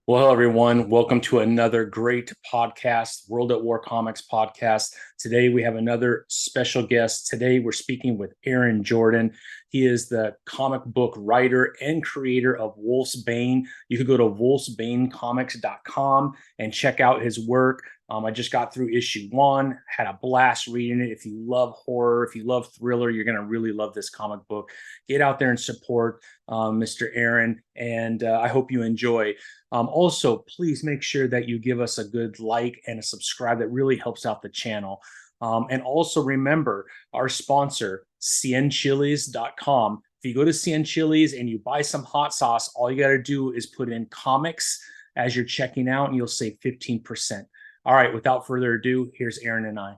Well, hello, everyone. Welcome to another great podcast, World at War Comics podcast. Today, we have another special guest. Today, we're speaking with Aaron Jordan. He is the comic book writer and creator of Wulfsbane. You could go to wulfsbanecomics.com and check out his work. I just got through issue 1, had a blast reading it. If you love horror, if you love thriller, you're going to really love this comic book. Get out there and support Mr. Aaron, and I hope you enjoy. Also, please make sure that you give us a good like and a subscribe. That really helps out the channel. And also remember our sponsor, cienchilis.com. If you go to Cien Chilies and you buy some hot sauce, all you got to do is put in comics as you're checking out and you'll save 15%. All right, without further ado, here's Aaron and I.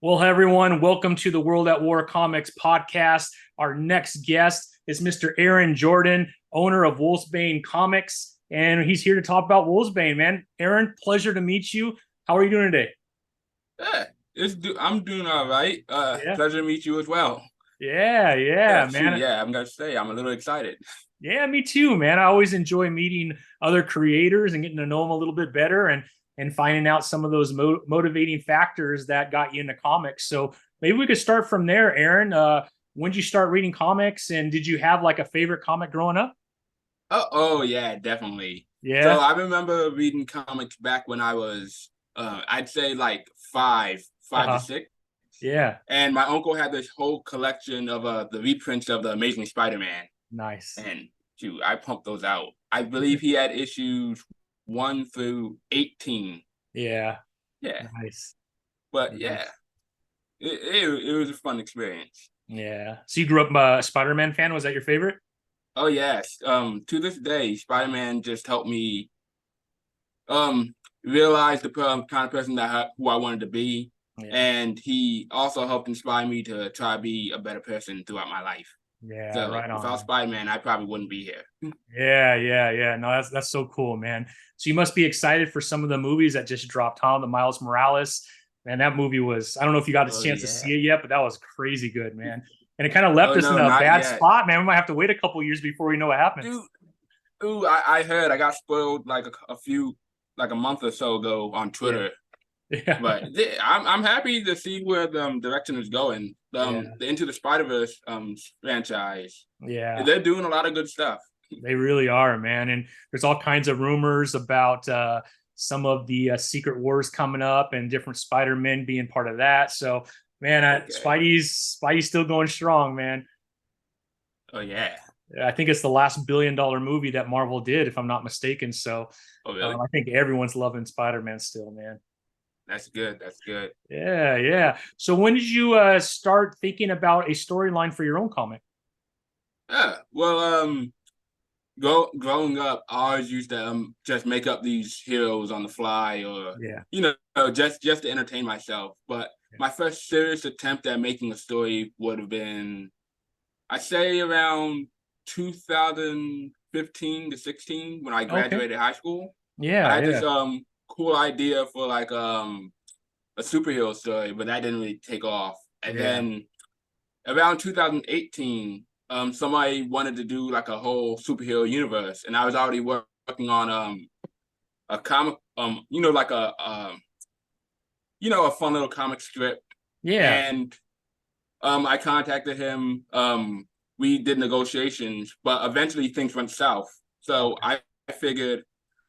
Well, everyone, welcome to the World at War Comics podcast. Our next guest is Mr. Aaron Jordan, owner of Wulfsbane Comics, and he's here to talk about Wulfsbane, man. Aaron, pleasure to meet you. How are you doing today? I'm doing all right. Yeah. Pleasure to meet you as well. Yeah, man. Yeah, I'm gonna say I'm a little excited. Yeah, me too, man. I always enjoy meeting other creators and getting to know them a little bit better and finding out some of those motivating factors that got you into comics. So maybe we could start from there, Aaron. When did you start reading comics, and did you have like a favorite comic growing up? Oh yeah, definitely. Yeah. So I remember reading comics back when I was, I'd say like five to six. Yeah. And my uncle had this whole collection of the reprints of the Amazing Spider-Man. Nice. And shoot, I pumped those out. I believe he had issues 1 through 18. Yeah. Yeah. Nice. But nice. yeah, it was a fun experience. Yeah. So you grew up a Spider-Man fan? Was that your favorite? Oh yes. To this day, Spider-Man just helped me realize the kind of person who I wanted to be. Yeah. And he also helped inspire me to try to be a better person throughout my life. Yeah, so right on. Without Spider-Man, I probably wouldn't be here. Yeah. No, that's so cool, man. So you must be excited for some of the movies that just dropped, huh? The Miles Morales. Man, that movie was, I don't know if you got a chance to see it yet, but that was crazy good, man. And it kind of left us in a bad spot, man. We might have to wait a couple years before we know what happens. Dude, I heard I got spoiled like a month or so ago on Twitter. Yeah. But I'm happy to see where the direction is going. The Into the Spider-Verse franchise. Yeah. They're doing a lot of good stuff. They really are, man. And there's all kinds of rumors about some of the Secret Wars coming up and different Spider-Men being part of that. So, man, Spidey's still going strong, man. Oh, yeah. I think it's the last billion-dollar movie that Marvel did, if I'm not mistaken. So really? I think everyone's loving Spider-Man still, man. That's good. Yeah. So when did you start thinking about a storyline for your own comic? Well, growing up, I always used to just make up these heroes on the fly, or just to entertain myself. But my first serious attempt at making a story would have been, I'd say, around 2015 to 16 when I graduated high school. Yeah, I had this cool idea for like a superhero story, but that didn't really take off. And then around 2018, somebody wanted to do like a whole superhero universe, and I was already working on a comic, like a fun little comic strip. Yeah. And I contacted him. We did negotiations, but eventually things went south. So I figured,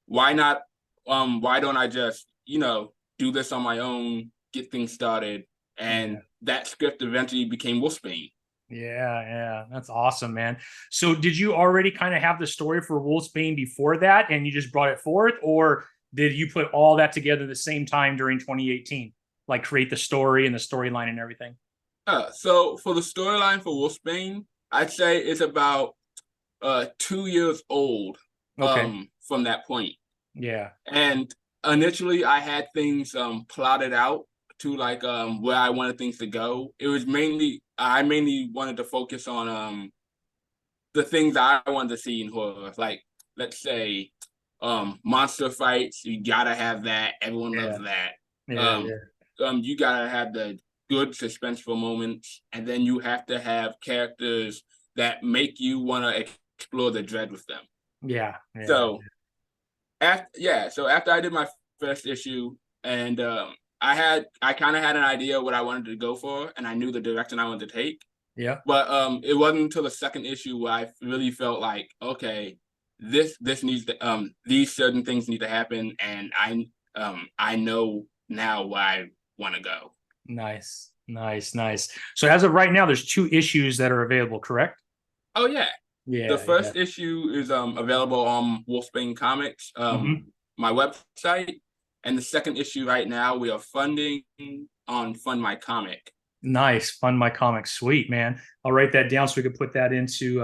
why not? Why don't I just, do this on my own, get things started? And that script eventually became Wulfsbane. Yeah. That's awesome, man. So did you already kind of have the story for Wulfsbane before that and you just brought it forth? Or did you put all that together at the same time during 2018? Like create the story and the storyline and everything? So for the storyline for Wulfsbane, I'd say it's about 2 years old from that point. Yeah. And initially I had things plotted out to like where I wanted things to go. It was I mainly wanted to focus on the things I wanted to see in horror. Like, let's say monster fights, you gotta have that. Everyone loves that. You gotta have the good suspenseful moments, and then you have to have characters that make you want to explore the dread with them. Yeah. So So after I did my first issue, and I kind of had an idea what I wanted to go for, and I knew the direction I wanted to take. Yeah. But it wasn't until the second issue where I really felt like, okay, this needs to these certain things need to happen, and I know now where I want to go. Nice, nice, nice. So as of right now, there's 2 issues that are available, correct? Oh yeah, the Yeah, yeah. first issue is available on Wulfsbane Comics, Hmm. my website, and the second issue right now we are funding on Fund My Comic. Nice. Fund my comics. Sweet, man. I'll write that down so we can put that into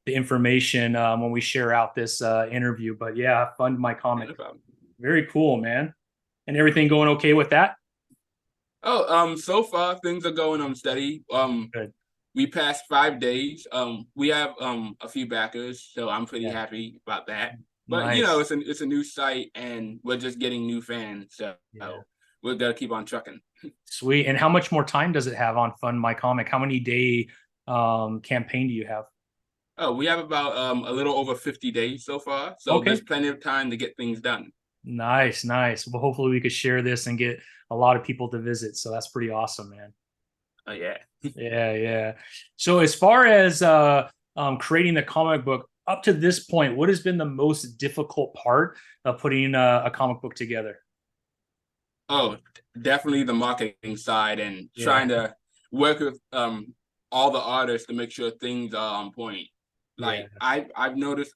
the information when we share out this interview. But yeah, fund my Yeah, comic. no problem. Very cool, man. And everything going okay with that? Oh, so far things are going on steady. Good. We passed 5 days. We have a few backers, so I'm pretty Yeah. happy about that. But you know, Nice. it's a new site, and we're just getting new fans, so Yeah. we're gonna keep on trucking. Sweet. And how much more time does it have on Fund My Comic? How many day campaign do you have? Oh, we have about a little over 50 days so far, so Okay. there's plenty of time to get things done. Nice, nice. Well, hopefully we could share this and get a lot of people to visit. So that's pretty awesome, man. Oh yeah. Yeah, yeah. So as far as creating the comic book up to this point, what has been the most difficult part of putting a comic book together? Oh, definitely the marketing side and Yeah, trying to work with all the artists to make sure things are on point. yeah, Like I've noticed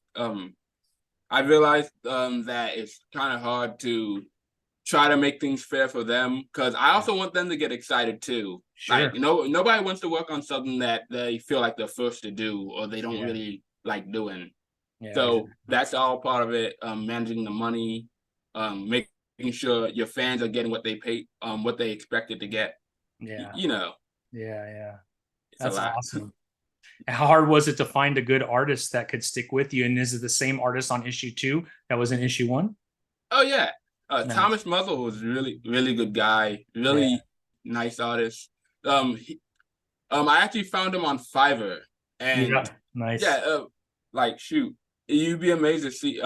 I realized that it's kind of hard to try to make things fair for them because I yeah. also want them to get excited too. Like, Sure. nobody wants to work on something that they feel like they're first to do or they don't Yeah, really like doing. yeah, So exactly. that's all part of it. Managing the money, making sure your fans are getting what they pay, what they expected to get. Yeah, You know, yeah, yeah. it's a That's lot. awesome. How hard was it to find a good artist that could stick with you? And is it the same artist on issue 2 that was in issue 1? Oh yeah, Nice. Thomas Muzzle was really good guy, Yeah. really nice artist. He, I actually found him on Fiverr, and Yeah. Nice. yeah, like shoot, you'd be amazed to see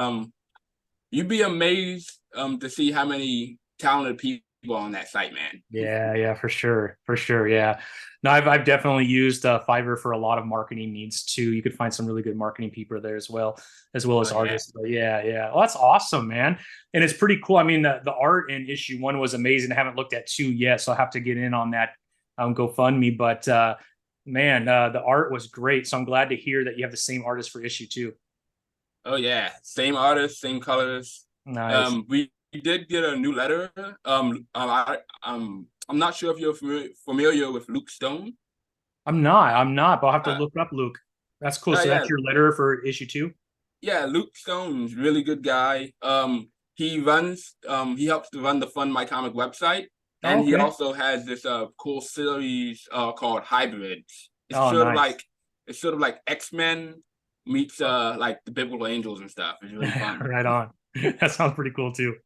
you'd be amazed to see how many talented people on that site, man. Yeah, yeah, for sure. For sure. Yeah. No, I've definitely used Fiverr for a lot of marketing needs too. You could find some really good marketing people there as well Oh as yeah. artists. But yeah, yeah. Well, that's awesome, man. And it's pretty cool. I mean, the art in issue 1 was amazing. I haven't looked at 2 yet, so I'll have to get in on that GoFundMe. But man, the art was great. So I'm glad to hear that you have the same artist for issue 2. Oh yeah, same artist, same colors. Nice. We did get a new letter. I'm not sure if you're familiar with Luke Stone. I'm not, but I'll have to Uh, look up Luke. That's cool. So yeah, that's your letter for issue 2? yeah, Luke Stone's really good guy. He helps to run the Fund My Comic website, Oh, and he okay. also has this cool series called Hybrids. It's Oh, sort of nice. like X-Men meets like the biblical angels and stuff. It's really fun. Right on. That sounds pretty cool too.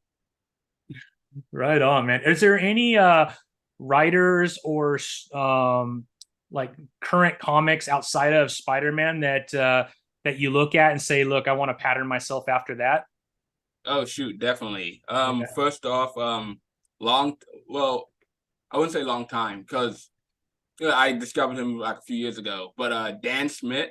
Right on, man. Is there any writers or like current comics outside of Spider-Man that you look at and say, look, I want to pattern myself after that? Oh shoot, definitely. Yeah. First off, long well, I wouldn't say long time because I discovered him like a few years ago. But Dan Smith,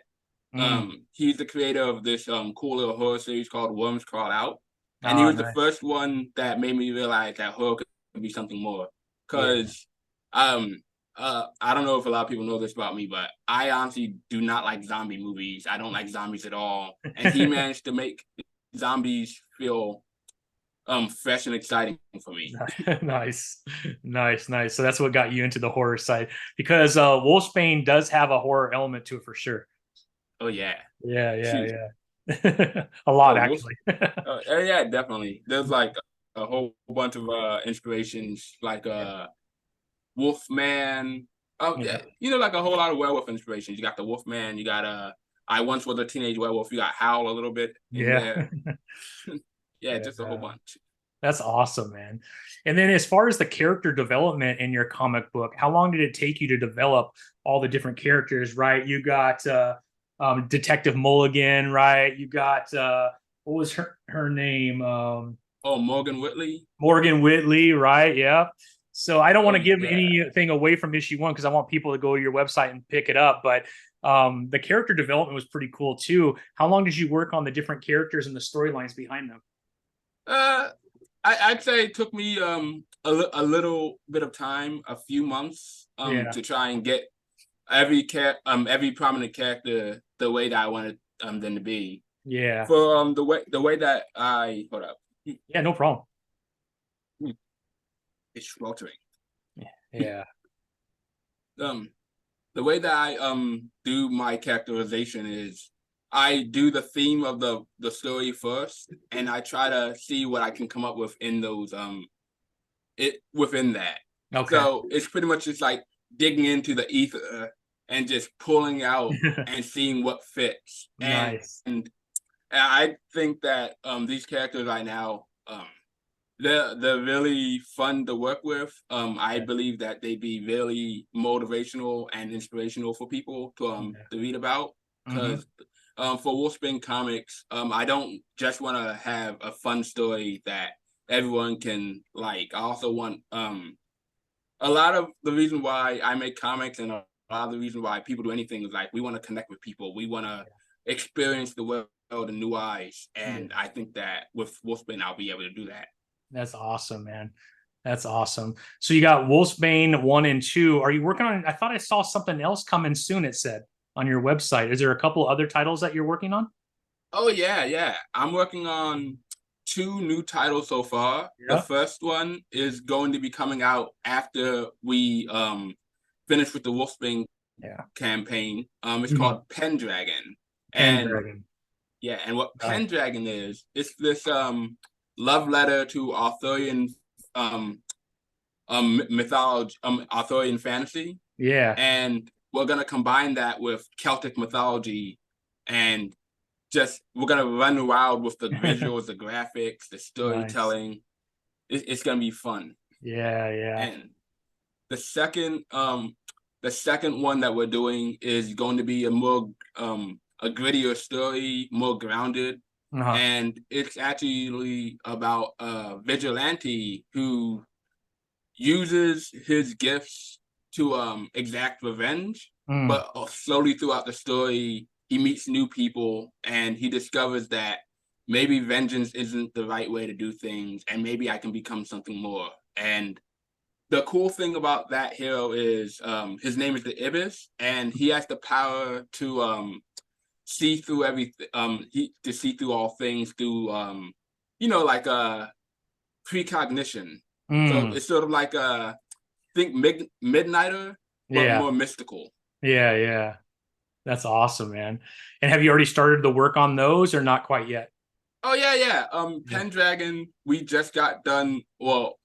Mm. he's the creator of this cool little horror series called Worms Crawl Out, and he Oh, was the nice. first one that made me realize that horror could be something more. Yeah. Because I don't know if a lot of people know this about me, but I honestly do not like zombie movies. I don't like zombies at all, and he managed to make zombies feel fresh and exciting for me. Nice, nice, nice. So that's what got you into the horror side because Wolfsbane does have a horror element to it for sure. Oh yeah, Yeah, shoot. yeah, yeah. A lot Oh, Wolf. actually. Yeah, definitely. There's like a whole bunch of inspirations, like Wolfman. Yeah, Yeah, like a whole lot of werewolf inspirations. You got the Wolfman. You got I once was a teenage werewolf. You got Howl a little bit in yeah, there. Yeah, just a whole yeah. bunch. That's awesome, man. And then as far as the character development in your comic book, how long did it take you to develop all the different characters, right? You got Detective Mulligan, right? You got what was her name? Oh, Morgan Whitley. Morgan Whitley, right? Yeah. So I don't want to give Yeah. anything away from issue one because I want people to go to your website and pick it up. But the character development was pretty cool too. How long did you work on the different characters and the storylines behind them? Uh, I'd say it took me a little bit of time, a few months Yeah. to try and get every prominent character the way that I wanted them to be. Yeah. For the way that I hold up. Yeah, no problem. It's sweltering. Yeah. Um, the way that I do my characterization is I do the theme of the story first, and I try to see what I can come up with in those it within that. Okay. So it's pretty much just like digging into the ether and just pulling out and seeing what fits. Nice. And I think that these characters right now they're really fun to work with. I Yeah. believe that they be really motivational and inspirational for people to read about. Hmm. Because for Wolfsbane comics, I don't just want to have a fun story that everyone can like. I also want a lot of the reason why I make comics and a lot of the reason why people do anything is like we want to connect with people. We want to experience the world in new eyes, Yeah. and I think that with Wolfsbane, I'll be able to do that. That's awesome, man. That's awesome. So you got Wolfsbane 1 and 2. Are you working on? I thought I saw something else coming soon, it said on your website. Is there a couple other titles that you're working on? Oh yeah, yeah. I'm working on two new titles so far. The Yeah. first one is going to be coming out after we finish with the Wolfsbane Yeah. campaign. It's Mhm. called Pendragon. And Pendragon. yeah, and what Nice. Pendragon is, it's this love letter to Arthurian um mythology, Arthurian fantasy. Yeah. And we're gonna combine that with Celtic mythology and just we're gonna run wild with the visuals, the graphics, the Nice. storytelling. It's gonna be fun. Yeah, yeah. And the second the second one that we're doing is going to be a grittier story, more grounded. Uh-huh. And it's actually about a vigilante who uses his gifts to exact revenge, Mm. but slowly throughout the story, he meets new people and he discovers that maybe vengeance isn't the right way to do things, and maybe I can become something more. And the cool thing about that hero is his name is the Ibis, and he has the power to see through everything. To see through all things through like a precognition. So Mm. it's sort of like a think Midnighter, but Yeah. more mystical. Yeah, yeah. That's awesome, man. And have you already started the work on those or not quite yet? Oh yeah, yeah. Yeah. Pendragon, we just got done. Well,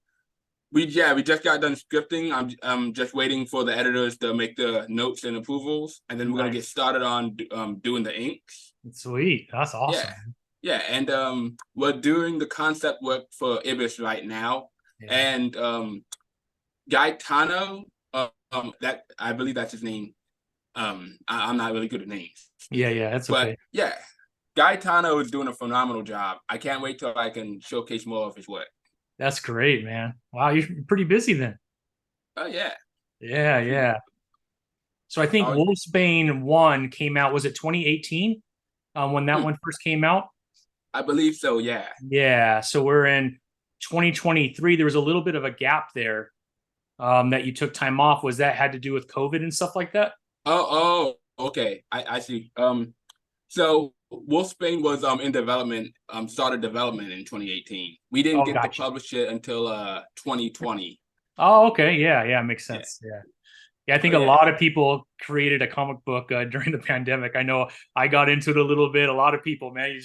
we just got done scripting. I'm just waiting for the editors to make the notes and approvals, and then we're gonna get Nice. started on doing the inks. Sweet. That's Yeah, awesome. yeah, and we're doing the concept work for Ibis right now, Yeah. and Gaetano, that I believe that's his name. I'm not really good at names, Yeah, yeah, that's but okay. yeah, Gaetano is doing a phenomenal job. I can't wait till I can showcase more of his work. That's great, man. Wow, you're pretty busy then. Oh yeah. Yeah, yeah. So I think Oh, Wolfsbane 1 came out, was it 2018? When that hmm, one first came out? I believe so. Yeah. Yeah. So we're in 2023. There was a little bit of a gap there that you took time off. Was that had to do with COVID and stuff like that? Okay. I see. So Wolfsbane was in development, started development in 2018. We didn't Oh, get to gotcha. publish it until 2020. Oh, okay. Yeah, yeah, makes Yeah. sense. Yeah. Yeah, I Oh think a yeah. lot of people created a comic book during the pandemic. I know I got into it a little bit. A lot of people, man,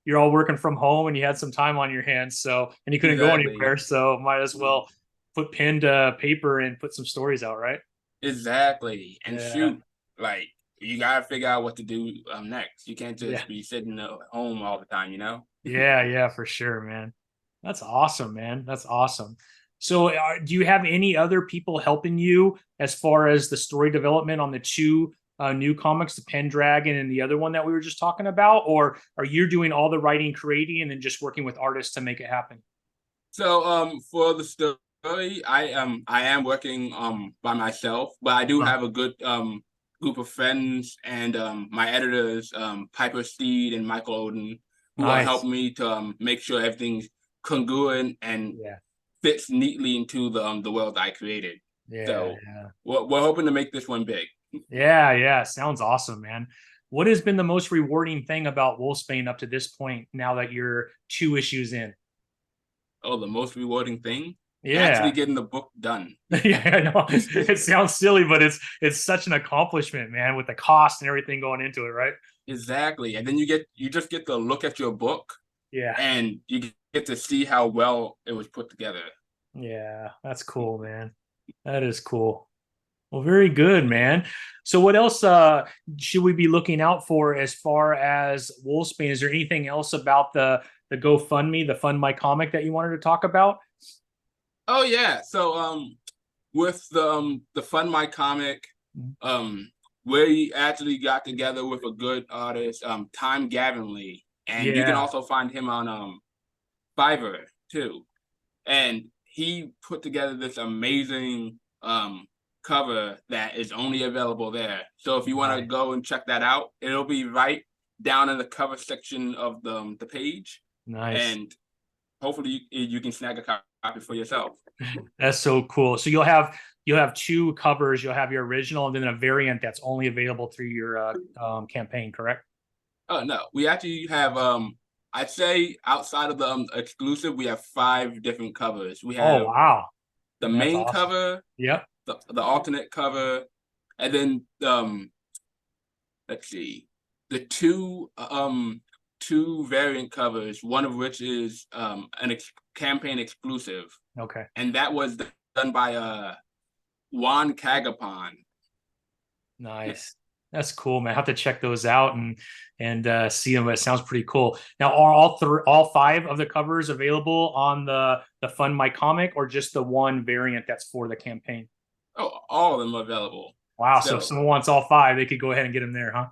you're all working from home and you had some time on your hands, so and you couldn't go Exactly. anywhere, so might as well put pen to paper and put some stories out, right? Exactly. And Yeah, shoot, like you gotta figure out what to do next. You can't yeah, just be sitting at home all the time, you know? yeah, yeah, for sure, man. That's awesome, man. That's awesome. So, do you have any other people helping you as far as the story development on the two new comics, the Pendragon and the other one that we were just talking about, or are you doing all the writing, creating, and then just working with artists to make it happen? So for the story, I am working by myself, but I do have a good group of friends and my editors, Piper Steed and Michael Oden, who are Nice. helping me to make sure everything's congruent and Yeah. fits neatly into the world I created. Yeah. So Yeah. we're hoping to make this one big. Yeah. Yeah. Sounds awesome, man. What has been the most rewarding thing about Wolfsbane up to this point now that you're 2 issues in? Oh, the most rewarding thing? Actually Yeah. getting the book done. Yeah, no, it sounds silly, but it's such an accomplishment, man, with the cost and everything going into it, right? Exactly. And then you just get to look at your book Yeah. and you get to see how well it was put together. Yeah, that's cool, man. That is cool. Well, very good, man. So what else should we be looking out for as far as Wolfsbane? Is there anything else about the GoFundMe, the Fund My Comic that you wanted to talk about? Oh yeah. So with the Fund My Comic, we actually got together with a good artist, Time Gavinley, and you can Yeah, also find him on Fiverr too. And he put together this amazing cover that is only available there. So if you want to nice. go and check that out, it'll be right down in the cover section of the page, Nice. and hopefully you can snag a copy for yourself. That's so cool. So you'll have 2 covers. You'll have your original and then a variant that's only available through your campaign, correct? Oh no, we actually have I'd say outside of the exclusive, we have 5 different covers. We Oh have wow, the that's main awesome. cover, Yep. the alternate cover, and then let's see, the two variant covers, one of which is campaign exclusive, Okay. and that was done by Juan Cagapon. Nice. That's cool, man. I have to check those out and see them. It sounds pretty cool. Now, are all 5 of the covers available on the Fund My Comic, or just the one variant that's for the campaign? Oh, all of them are available. Wow. So if So someone wants all 5, they could go ahead and get them there, huh?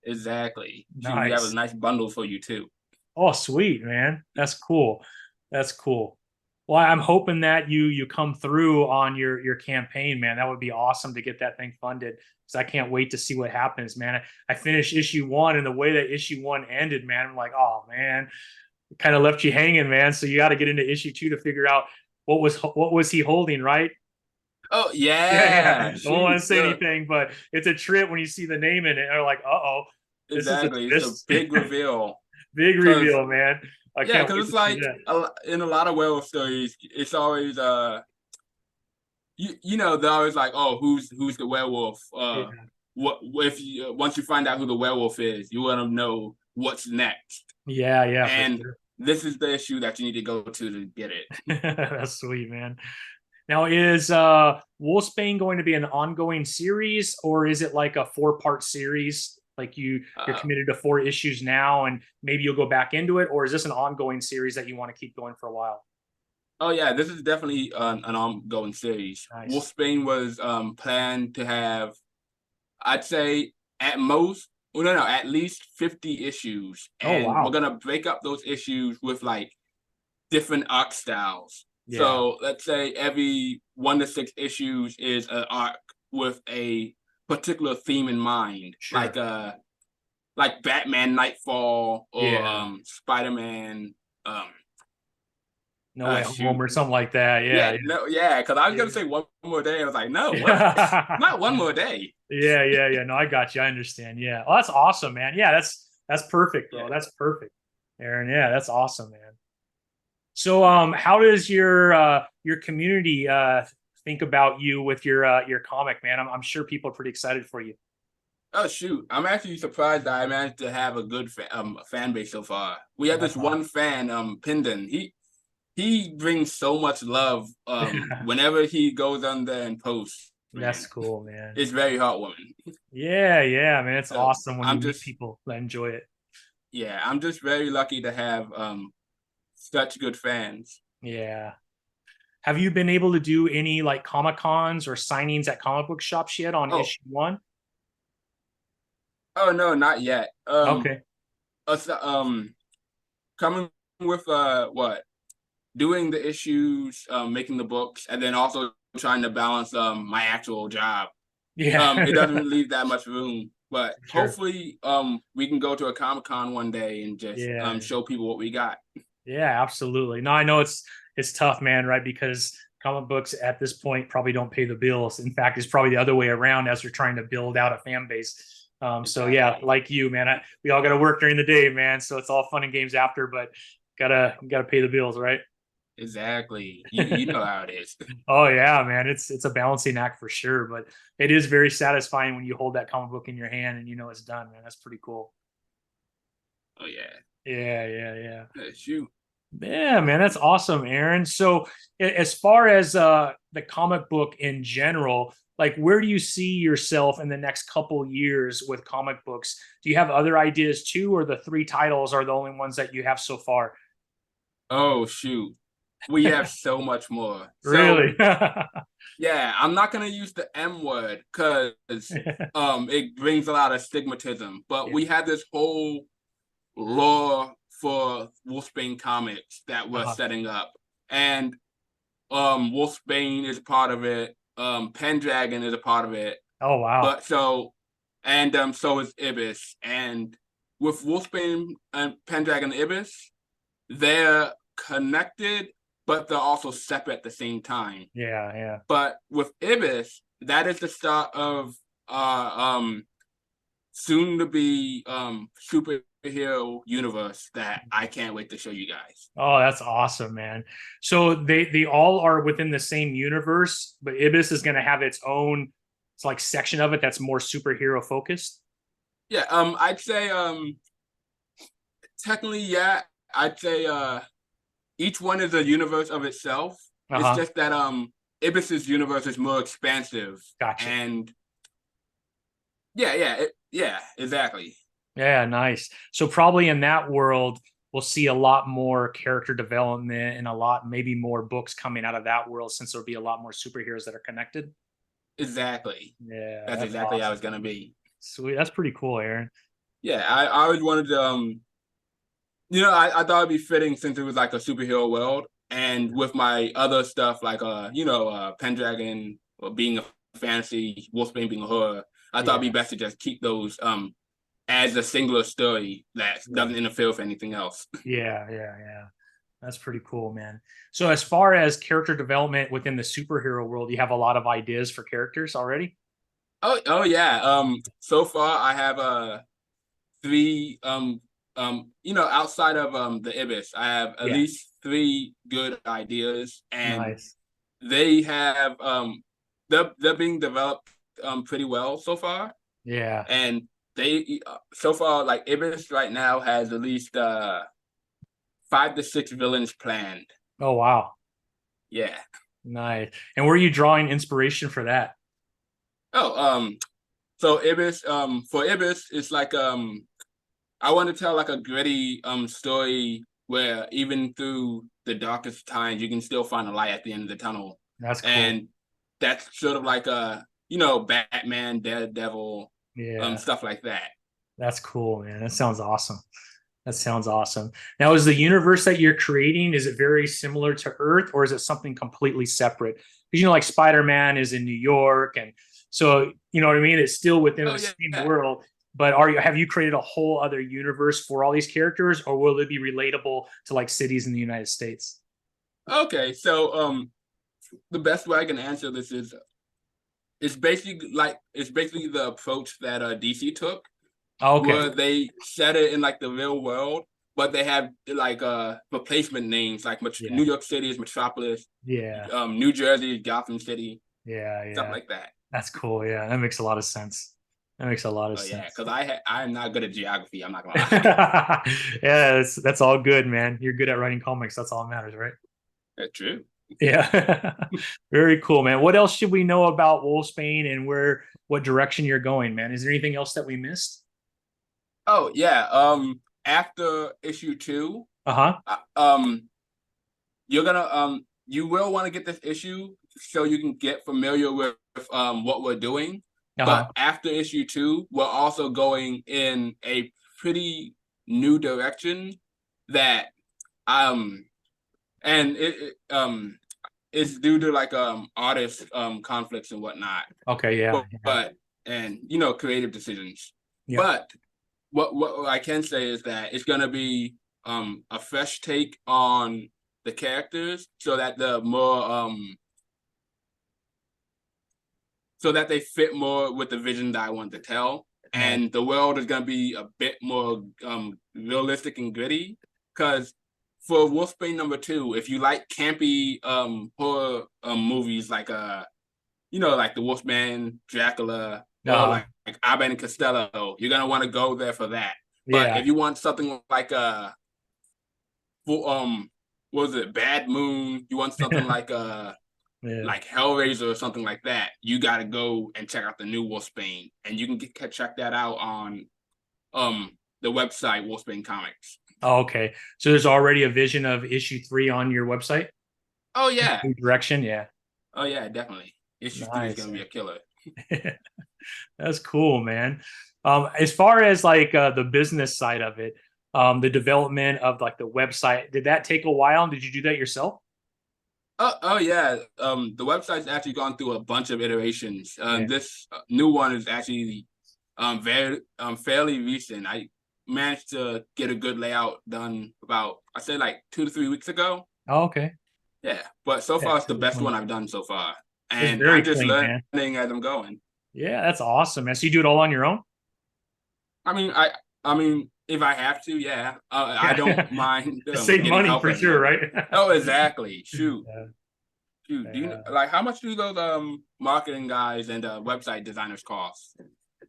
exactly, we have a Nice. nice bundle for you too. Oh, sweet, man. That's cool. That's cool. Well, I'm hoping that you come through on your campaign, man. That would be awesome to get that thing funded. Because I can't wait to see what happens, man. I finished issue 1, and the way that issue 1 ended, man, I'm like, oh man, it kind of left you hanging, man. So you got to get into issue 2 to figure out what was he holding, right? Oh Yeah, yeah, yeah. Don't want shoot, to say anything, but it's a trip when you see the name in it. Or like, uh-oh, this is a exactly. It's a twist. big reveal Big because reveal, man. I yeah, can't because wait it's to see like that. in a lot of werewolf stories, it's always you know they're always like, oh, who's the werewolf? Yeah, What if you once you find out who the werewolf is, you want to know what's next, yeah, yeah, for and sure. this is the issue that you need to go to get it. That's sweet, man. Now, is Wolfsbane going to be an ongoing series, or is it like a 4-part series? Like you're Uh, committed to 4 issues now, and maybe you'll go back into it, or is this an ongoing series that you want to keep going for a while? oh yeah, this is definitely an ongoing series. Nice. Wolfsbane was planned to have, I'd say, at most, well, no, at least 50 issues, Oh and we're wow. gonna break up those issues with like different arc styles. Yeah. So let's say every 1 to 6 issues is an arc with a particular theme in mind, Sure. like Batman Nightfall or Yeah. Spider-Man. Um, No Way Home shoot, or something like that. yeah, Yeah. no, yeah, because I was Yeah. gonna say one more day. I was like, no, what? Yeah. Not one more day. Yeah, yeah, yeah. No, I got you. I understand. Yeah. Oh, that's awesome, man. Yeah, that's perfect, bro. Yeah. That's perfect. Aaron, yeah, that's awesome, man. So how does your community think about you with your comic, man? I'm sure people are pretty excited for you. Oh shoot! I'm actually surprised that I managed to have a good fan base so far. We have this That's one awesome. fan, Pindon. He brings so much love whenever he goes on there and posts, That's man. cool, man. It's very heartwarming. Yeah, yeah, man. It's So awesome when you I'm meet just people that enjoy it. yeah, I'm just very lucky to have such good fans. Yeah. Have you been able to do any like Comic Cons or signings at comic book shops yet on Oh, issue 1? Oh no, not yet. Okay. So, coming with what? Doing the issues, making the books, and then also trying to balance my actual job. Yeah. It doesn't leave that much room. But Sure. hopefully, we can go to a Comic-Con one day and just Yeah. show people what we got. Yeah, absolutely. No, I know it's tough, man, right? Because comic books at this point probably don't pay the bills. In fact, it's probably the other way around as they're trying to build out a fan base. So yeah, Exactly. like you, man, we all got to work during the day, man. So it's all fun and games after, but gotta pay the bills, right? Exactly. You know how it is. Oh yeah, man, it's a balancing act for sure, but it is very satisfying when you hold that comic book in your hand and you know it's done, man. That's pretty cool. Oh yeah. Yeah, yeah, yeah. Shoot. Yeah, man, that's awesome, Aaron. So, as far as the comic book in general, like where do you see yourself in the next couple years with comic books? Do you have other ideas too, or the three titles are the only ones that you have so far? Oh shoot. We have so much more. So Really? yeah, I'm not gonna use the M word because it brings a lot of stigmatism. But Yeah. we had this whole lore for Wolfsbane comics that we're Uh-huh. setting up. And Wolfsbane is a part of it. Pendragon is a part of it. Oh wow. But so and so is Ibis. And with Wolfsbane and Pendragon and Ibis, they're connected, but they're also separate at the same time. Yeah, yeah. But with Ibis, that is the start of soon to be superhero universe that I can't wait to show you guys. Oh, that's awesome, man. So they all are within the same universe, but Ibis is going to have its own, it's like section of it that's more superhero focused. Yeah, I'd say technically, yeah, I'd say each one is a universe of itself. It's Uh-huh. just that Ibis's universe is more expansive, Gotcha. and yeah, exactly. Yeah, nice. So probably in that world, we'll see a lot more character development and a lot, maybe more books coming out of that world since there'll be a lot more superheroes that are connected. Exactly. Yeah, That's that's exactly how awesome. it's gonna be. Sweet. That's pretty cool, Aaron. Yeah, I always wanted to I thought it'd be fitting since it was like a superhero world. And with my other stuff like Pendragon or being a fantasy, Wolfsbane being a horror, I thought it'd be Yeah, best to just keep those as a singular story that right. doesn't interfere with anything else. Yeah, yeah, yeah. That's pretty cool, man. So as far as character development within the superhero world, you have a lot of ideas for characters already? Oh yeah. So far I have three outside of the Ibis, I have at Yeah, least three good ideas, and nice. they have they're being developed pretty well so far. Yeah. And they so far, like Ibis right now has at least 5 to 6 villains planned. Oh, wow. Yeah. Nice. And where are you drawing inspiration for that? Oh, so Ibis, for Ibis, it's like I want to tell like a gritty story where even through the darkest times you can still find a light at the end of the tunnel. That's cool. And that's sort of like a Batman, Daredevil, Yeah, stuff like that. that's cool, man. That sounds awesome. That sounds awesome. Now, is the universe that you're creating, is it very similar to Earth or is it something completely separate? Because like Spider-Man is in New York, and so you know what I mean? It's still within Oh the yeah, same yeah. world, but have you created a whole other universe for all these characters, or will it be relatable to like cities in the United States? Okay, so the best way I can answer this is it's basically the approach that DC took, Okay. where they set it in like the real world, but they have like replacement names like Yeah. New York City is Metropolis, Yeah. New Jersey is Gotham City, Yeah. stuff Yeah. like that. That's cool. Yeah. That makes a lot of sense. That makes a lot of Oh yeah, sense. because I'm not good at geography. I'm not gonna lie. Yeah, that's all good, man. You're good at writing comics. That's all that matters, right? That's true. Yeah. Very cool, man. What else should we know about Wolfsbane and what direction you're going, man? Is there anything else that we missed? Oh yeah. After issue two, Uh-huh. uh, um, you're gonna you will want to get this issue so you can get familiar with what we're doing. Uh-huh. But after issue 2, we're also going in a pretty new direction that um and it's due to like artist conflicts and whatnot. Okay, yeah, yeah. But and creative decisions. Yep. But what I can say is that it's gonna be a fresh take on the characters so that the more so that they fit more with the vision that I want to tell. Nice. And the world is gonna be a bit more realistic and gritty. Because for Wolfsbane #2, if you like campy horror movies like like the Wolfman, Dracula, or Uh-huh. like Abbott and Costello, you're gonna want to go there for that. But Yeah. if you want something like what was it, Bad Moon? You want something Yeah. like Hellraiser or something like that, you got to go and check out the new Wolfsbane, and you can check that out on the website Wolfsbane Comics. Oh, okay. So there's already a vision of issue 3 on your website? Oh yeah, New direction? Yeah. oh yeah, definitely. Issue 3 is Nice. gonna be a killer. That's cool, man. As far as like the business side of it, the development of like the website, did that take a while? Did you do that yourself? Oh yeah. The website's actually gone through a bunch of iterations. Yeah. This new one is actually very fairly recent. I managed to get a good layout done about, I say, like 2 to 3 weeks ago. Oh, okay. Yeah, but so Yeah, far it's the super best clean. one I've done so far, It's and very I'm just clean, man. learning as I'm going. Yeah, that's awesome, man. So you do it all on your own? I mean, I mean, if I have to, yeah, I don't Yeah. mind Save getting money help for as sure, needed. right? Oh, exactly. Shoot. Yeah. Shoot, do you Yeah. like how much do those marketing guys and website designers cost?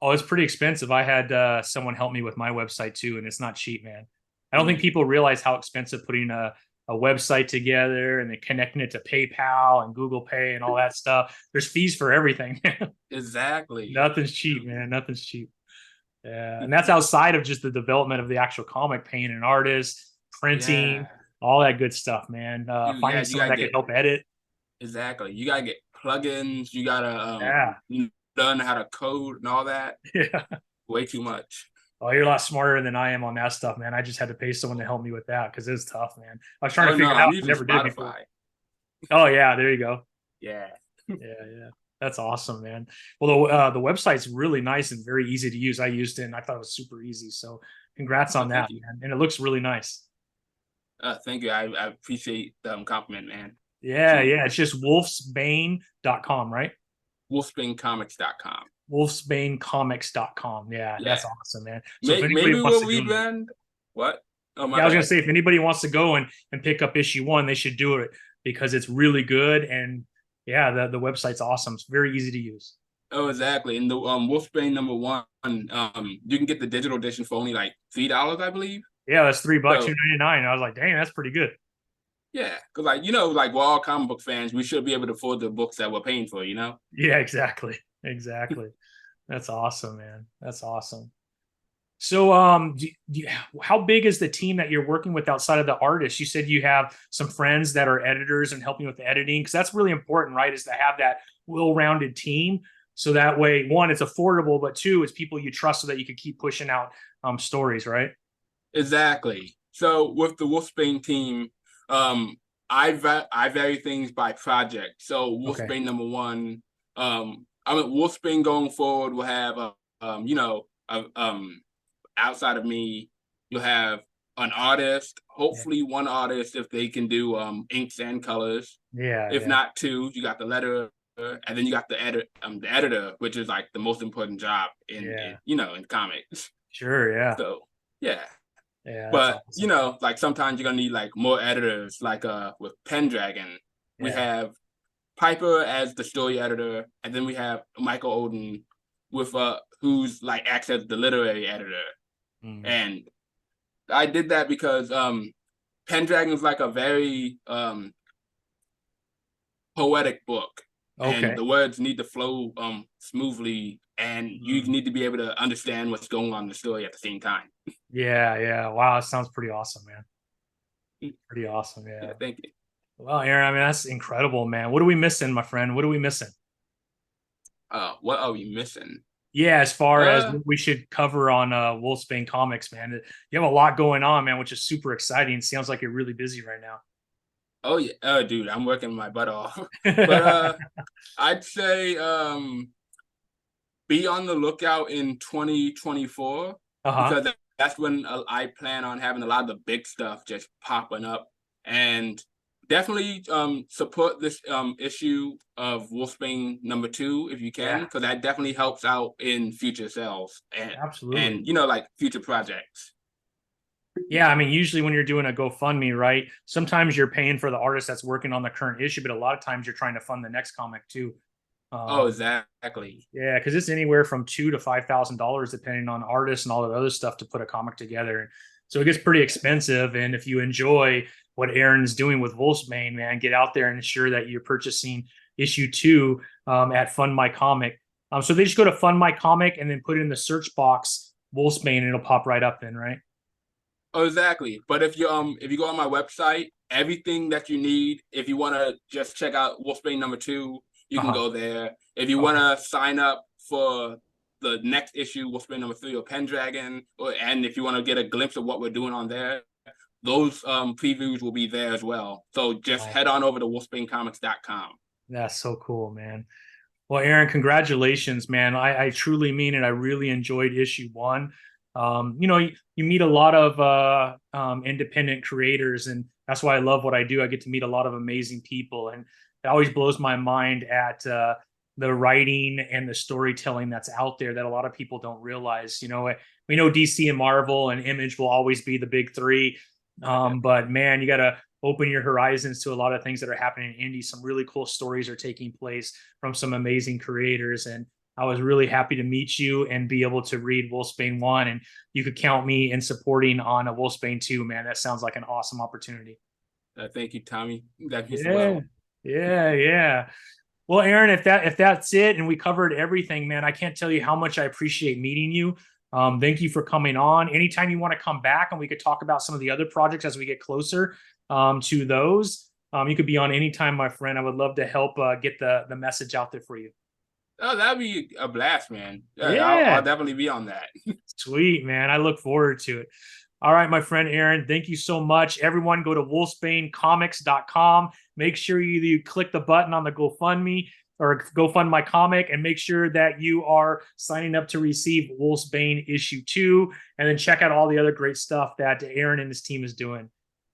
Oh, it's pretty expensive. I had someone help me with my website too, and it's not cheap, man. I don't think Mm, people realize how expensive putting a website together and then connecting it to PayPal and Google Pay and all that stuff. There's fees for everything. exactly. Nothing's cheap, man. Nothing's cheap. Yeah. And that's outside of just the development of the actual comic, paying an artist, Yeah. printing, all that good stuff, man. Dude, yeah, Finding you someone gotta that can get help edit. exactly. You gotta get plugins. You gotta Yeah. learn how to code and all that. Yeah. Way too much. Oh, you're a lot smarter than I am on that stuff, man. I just had to pay someone to help me with that because it's tough, man. I was trying to Oh no, figure it I'm out. I using never did it before. Spotify. Oh yeah, there you go. Yeah. Yeah, yeah. That's awesome, man. Well, the website's really nice and very easy to use. I used it and I thought it was super easy. So congrats Oh, on that, thank you. man. And it looks really nice. Thank you. I appreciate the compliment, man. Yeah, Shoot. yeah. It's just wolfsbane.com, right? Wolfsbanecomics.com. Wolfsbanecomics.com. Yeah, Yeah. that's awesome, man. So if anybody Maybe wants we'll to go, rebrand. What? Oh my yeah, I was gonna bad. say if anybody wants to go and pick up issue 1, they should do it because it's really good and yeah, the website's awesome. It's very easy to use. Oh, exactly. And the Wolfsbane #1, you can get the digital edition for only like $3, I believe. Yeah, that's $3, So 2.99. I was like, dang, that's pretty good. yeah, because like like we're all comic book fans, we should be able to afford the books that we're paying for, you know? Yeah, exactly. Exactly. That's awesome, man. That's awesome. So, how big is the team that you're working with outside of the artists? You said you have some friends that are editors and helping with the editing because that's really important, right? Is to have that well-rounded team so that way, one, it's affordable, but two, it's people you trust so that you can keep pushing out stories, right? Exactly. So with the Wolfsbane team, I vary things by project. So Okay. Wolfsbane #1, I mean Wolfsbane going forward will have outside of me, you'll have an artist, Yeah. hopefully one artist if they can do inks and colors. Yeah. If Yeah. not two, you got the letterer, and then you got the editor, which is like the most important job in Yeah. in comics. Sure. Yeah. So yeah. Yeah. That's But awesome. like sometimes you're gonna need like more editors, like with Pendragon. We Yeah. have Piper as the story editor, and then we have Michael Oden with who's like acts as the literary editor. Mm. And I did that because Pendragon is like a very poetic book, and Okay. the words need to flow smoothly, and you Mm. need to be able to understand what's going on in the story at the same time. Yeah. Yeah. Wow. That sounds pretty awesome, man. Pretty awesome. Yeah, Yeah. thank you. Well, Aaron, I mean, that's incredible, man. What are we missing, my friend? What are we missing? What are we missing? Yeah, as far as Uh, what we should cover on Wolfsbane Comics, man. You have a lot going on, man, which is super exciting. Sounds like you're really busy right oh yeah, dude, I'm working my butt off. But now. I'd say be on the lookout in 2024 Uh-huh. because that's when I plan on having a lot of the big stuff just popping up, and definitely support this issue of Wolfsbane #2 if you can, Yeah, because that definitely helps out in future sales absolutely. and like future projects. Yeah, I mean, usually when you're doing a GoFundMe, right? Sometimes you're paying for the artist that's working on the current issue, but a lot of times you're trying to fund the next comic too. Oh, Um, exactly. yeah, because it's anywhere from $2,000 to $5,000 depending on artists and all the other stuff to put a comic together. So it gets pretty expensive. And if you enjoy what Aaron's doing with Wolfsbane, man, get out there and ensure that you're purchasing issue 2 at Fund My Comic. So they just go to Fund My Comic and then put in the search box Wolfsbane and it'll pop right up then, right? Oh, exactly. But if you go on my website, everything that you need, if you want to just check out Wolfsbane #2, you can Uh-huh. go there. If you want Okay. to sign up for the next issue, Wolfsbane #3 or Pendragon, and if you want to get a glimpse of what we're doing on there, those previews will be there as well. So just Nice. head on over to wolfsbanecomics.com. That's so cool, man. Well, Aaron, congratulations, man. I truly mean it. I really enjoyed issue 1. You meet a lot of independent creators, and that's why I love what I do. I get to meet a lot of amazing people, and it always blows my mind at the writing and the storytelling that's out there that a lot of people don't realize. We know DC and Marvel and Image will always be the big three, Yeah. but man, you got to open your horizons to a lot of things that are happening in indie. Some really cool stories are taking place from some amazing creators. And I was really happy to meet you and be able to read Wolfsbane 1. And you could count me in supporting on a Wolfsbane 2, man. That sounds like an awesome opportunity. Thank you, Tommy. That means Yeah. well. Yeah. Yeah. Well, Aaron, if that's it and we covered everything, man, I can't tell you how much I appreciate meeting you. Thank you for coming on. Anytime you want to come back and we could talk about some of the other projects as we get closer to those, you could be on anytime, my friend. I would love to help get the message out there for you. Oh, that'd be a blast, man. Yeah, I'll Yeah, definitely be on that. sweet, man. I look forward to it. All right, my friend Aaron, thank you so much. Everyone go to wolfsbanecomics.com. Make sure you click the button on the GoFundMe or GoFund My Comic and make sure that you are signing up to receive Wolfsbane issue 2. And then check out all the other great stuff that Aaron and his team is doing.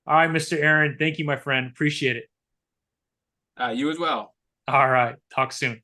All right, Mr. Aaron, thank you, my friend. Appreciate it. You as well. All right, talk soon.